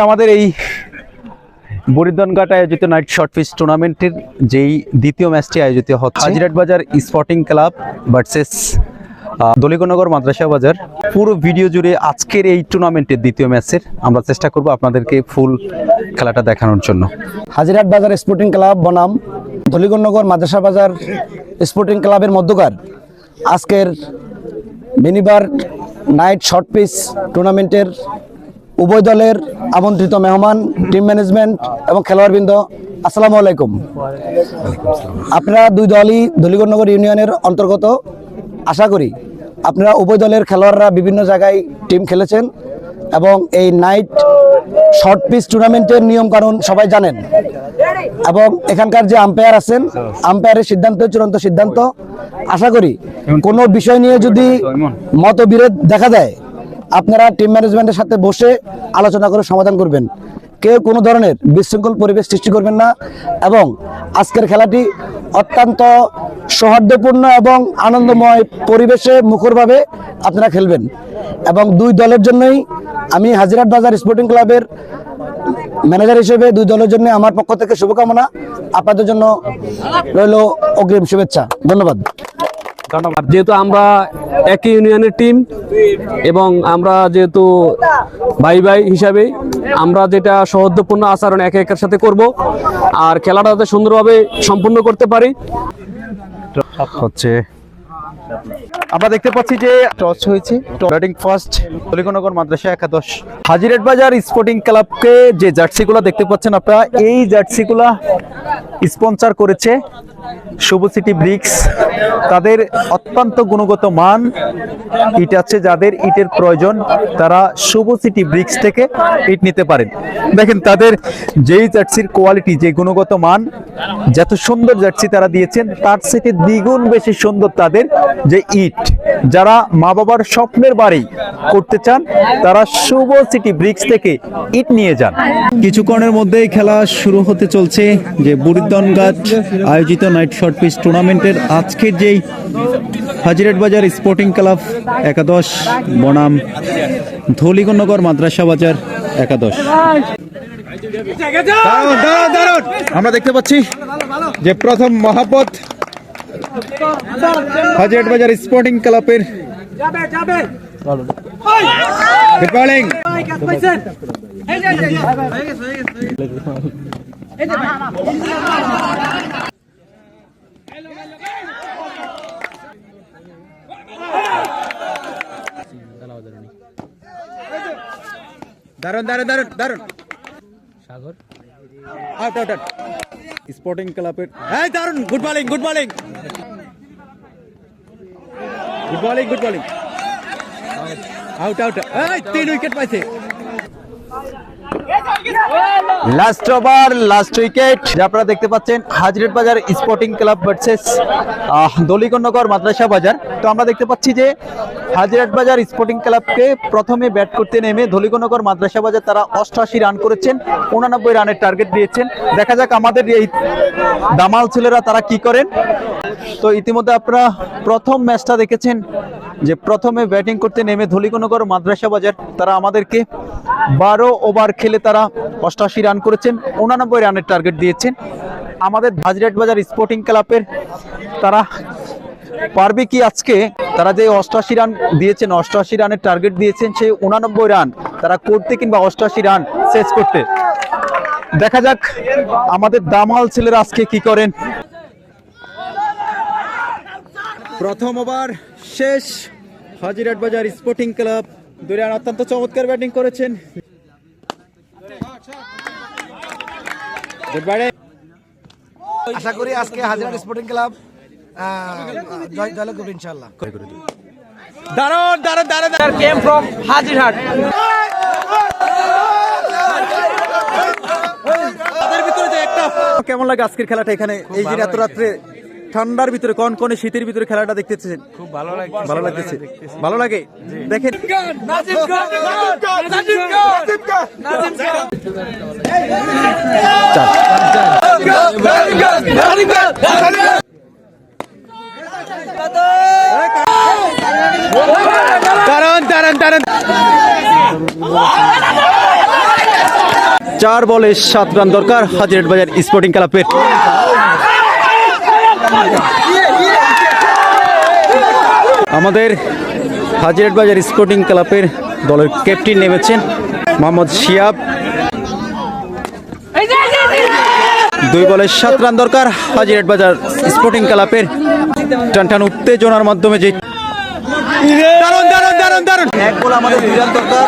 আমাদের এই বরিদনঘাট আয়োজিত নাইট শর্ট পিচ টুর্নামেন্টের যেই দ্বিতীয় ম্যাচটি আয়োজিত হচ্ছে হাজিরাট বাজার স্পোর্টিং ক্লাব ভার্সেস দলিগনগর মাদ্রাসা বাজার। পুরো ভিডিও জুড়ে আজকের এই টুর্নামেন্টের দ্বিতীয় ম্যাচের আমরা চেষ্টা করব আপনাদেরকে ফুল খেলাটা দেখানোর জন্য। হাজিরাট বাজার স্পোর্টিং ক্লাব বনাম দলিগনগর মাদ্রাসা বাজার স্পোর্টিং ক্লাবের মধ্যকার আজকের মিনিবার নাইট শর্ট পিচ টুর্নামেন্টের উভয় দলের আমন্ত্রিত মেহমান, টিম ম্যানেজমেন্ট এবং খেলোয়াড়বৃন্দ, আসসালামু আলাইকুম। আপনারা দুই দলই দলিগনগর ইউনিয়নের অন্তর্গত। আশা করি আপনারা উভয় দলের খেলোয়াড়রা বিভিন্ন জায়গায় টিম খেলেছেন এবং এই নাইট শর্ট পিচ টুর্নামেন্টের নিয়মকানুন সবাই জানেন এবং এখানকার যে আম্পায়ার আছেন, আম্পায়ারের সিদ্ধান্ত চূড়ান্ত সিদ্ধান্ত। আশা করি কোনো বিষয় নিয়ে যদি মতবিরোধ দেখা দেয় আপনারা টিম ম্যানেজমেন্টের সাথে বসে আলোচনা করে সমাধান করবেন। কেউ কোনো ধরনের বিশৃঙ্খল পরিবেশ সৃষ্টি করবেন না এবং আজকের খেলাটি অত্যন্ত সৌহার্দ্যপূর্ণ এবং আনন্দময় পরিবেশে মুখরভাবে আপনারা খেলবেন এবং দুই দলের জন্যই আমি হাজিরাট বাজার স্পোর্টিং ক্লাবের ম্যানেজার হিসেবে দুই দলের জন্য আমার পক্ষ থেকে শুভকামনা। আপনাদের জন্য রইল অগ্রিম শুভেচ্ছা। ধন্যবাদ। যেহেতু আমরা একই ইউনিয়নের টিম এবং আমরা যেহেতু ভাই ভাই হিসাবে আমরা যেটা সৌহার্দ্যপূর্ণ আচরণ একে একের সাথে করব আর খেলাটা যাতে সুন্দরভাবে সম্পূর্ণ করতে পারি হচ্ছে আমরা দেখতে পাচ্ছি যে টস হয়েছে। ব্যাটিং ফার্স্ট দলিগনগর মাদ্রাসা একাদশ। হাজিরাট বাজার স্পোর্টিং ক্লাবকে যে জার্সিগুলো দেখতে পাচ্ছেন আপনারা, এই জার্সিগুলা স্পন্সর করেছে শুভ সিটি ব্রিক্স। তাদের অত্যন্ত গুণগত মান ইট আছে, যাদের ইটের প্রয়োজন তারা শুভ সিটি ব্রিক্স থেকে ইট নিতে পারেন। দেখেন তাদের যেই জার্সির কোয়ালিটি, যে গুণগত মান, যত সুন্দর জার্সি তারা দিয়েছেন তার থেকে দ্বিগুণ বেশি সুন্দর তাদের যে ইট। যারা মা বাবার স্বপ্নের বাড়ি করতে চান তারা শুভ সিটি ব্রিক্স থেকে ইট নিয়ে যান। কিছুক্ষণের মধ্যেই খেলা শুরু হতে চলছে যে বরিদনঘাট আয়োজিত নাইট শর্ট পিচ টুর্নামেন্টের আজকের যেই হাজিরাট বাজার স্পোর্টিং ক্লাব একাদশ বনাম দলিগনগর মাদ্রাসা বাজার একাদশ। আমরা দেখতে পাচ্ছি যে প্রথম মহাপত হাজিরাট বাজার স্পোর্টিং ক্লাবের বোলিং। দারুন দারুন দারুন দারুন সাগর আউট আউট আউট স্পোর্টিং ক্লাবের। এই দারুন, good bowling good bowling good bowling good bowling out out. এই 3 উইকেট পাইছে। লাস্ট ওভার লাস্ট উইকেট আপনারা দেখতে পাচ্ছেন হাজিরাট বাজার স্পোর্টিং ক্লাব ভার্সেস দলিগনগর মাদ্রাসা বাজার। তো আমরা দেখতে পাচ্ছি যে হাজিরাট বাজার স্পোর্টিং ক্লাবকে প্রথমে ব্যাট করতে নেমে দলিগনগর মাদ্রাসা বাজার তারা 88 রান করেছেন, 89 রানের টার্গেট দিয়েছেন। দেখা যাক আমাদের এই দামাল ছেলেরা তারা কি করেন। তো ইতিমধ্যে আপনারা প্রথম ম্যাচটা দেখেছেন যে প্রথমে ব্যাটিং করতে নেমে দলিগনগর মাদ্রাসা বাজার তারা আমাদেরকে 12 ওভার খেলে তারা 88 রান করেছেন, 89 রানের টার্গেট দিয়েছেন। আমাদের হাজিরাট বাজার স্পোর্টিং ক্লাবের তারা পারবে কি আজকে? তারা যে 88 রান দিয়েছেন, 88 রানের টার্গেট দিয়েছেন, সেই 89 রান তারা করতে কিংবা 88 রান শেষ করতে। দেখা যাক আমাদের দামাল ছেলেরা আজকে কি করেন। প্রথম ওভার শেষ। হাজিরাট বাজার স্পোর্টিং ক্লাব 2 রান অত্যন্ত চমৎকার ব্যাটিং করেছেন। আশা করি আজকে হাজিরাট স্পোর্টিং ক্লাব জয় করবে ইনশাআল্লাহ। দারুন দারুন দারুন কেম ফ্রম হাজিরহাট। তাদের ভিতরে যে একটা কেমন লাগে আজকের খেলাটা এখানে এই যে এত রাত্রে ঠান্ডার ভিতরে কনকনে শীতের ভিতরে খেলাটা দেখতেছেন? খুব ভালো লাগছে। ভালো লাগতেছে, ভালো লাগে। দেখেন দারুন দারুন দারুন 4 বলে 7 রান দরকার হাজিরহাট বাজার স্পোর্টিং ক্লাবের। আমাদের হাজিরহাট বাজার স্পোর্টিং ক্লাবের দলের ক্যাপ্টেন নেমেছেন মোহাম্মদ শিয়াব। 2 বলে 7 রান দরকার হাজিরহাট বাজার স্পোর্টিং ক্লাবের। টানটান উত্তেজনার মাধ্যমে যে দারুণ দারুণ দারুণ দারুণ 1 বল আমাদের 2 রান দরকার।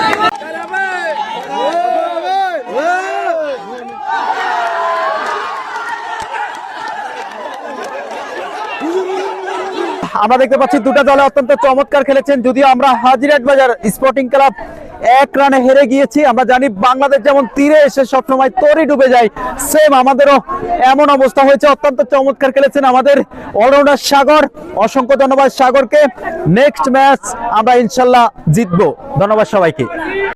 আমরা দেখতে পাচ্ছি দুটা দলে অত্যন্ত চমৎকার খেলেছেন, যদিও আমরা হাজিরহাট বাজার স্পোর্টিং ক্লাব 1 রানে হেরে গিয়েছি। আমরা জানি বাংলাদেশ যেমন তীরে এসে সবসময় তরি ডুবে যায়, সেম আমাদেরও এমন অবস্থা হয়েছে। অত্যন্ত চমৎকার খেলেছেন আমাদের অলরাউন্ডার সাগর। অসংখ্য ধন্যবাদ সাগরকে। নেক্সট ম্যাচ আমরা ইনশাল্লাহ জিতবো। ধন্যবাদ সবাইকে।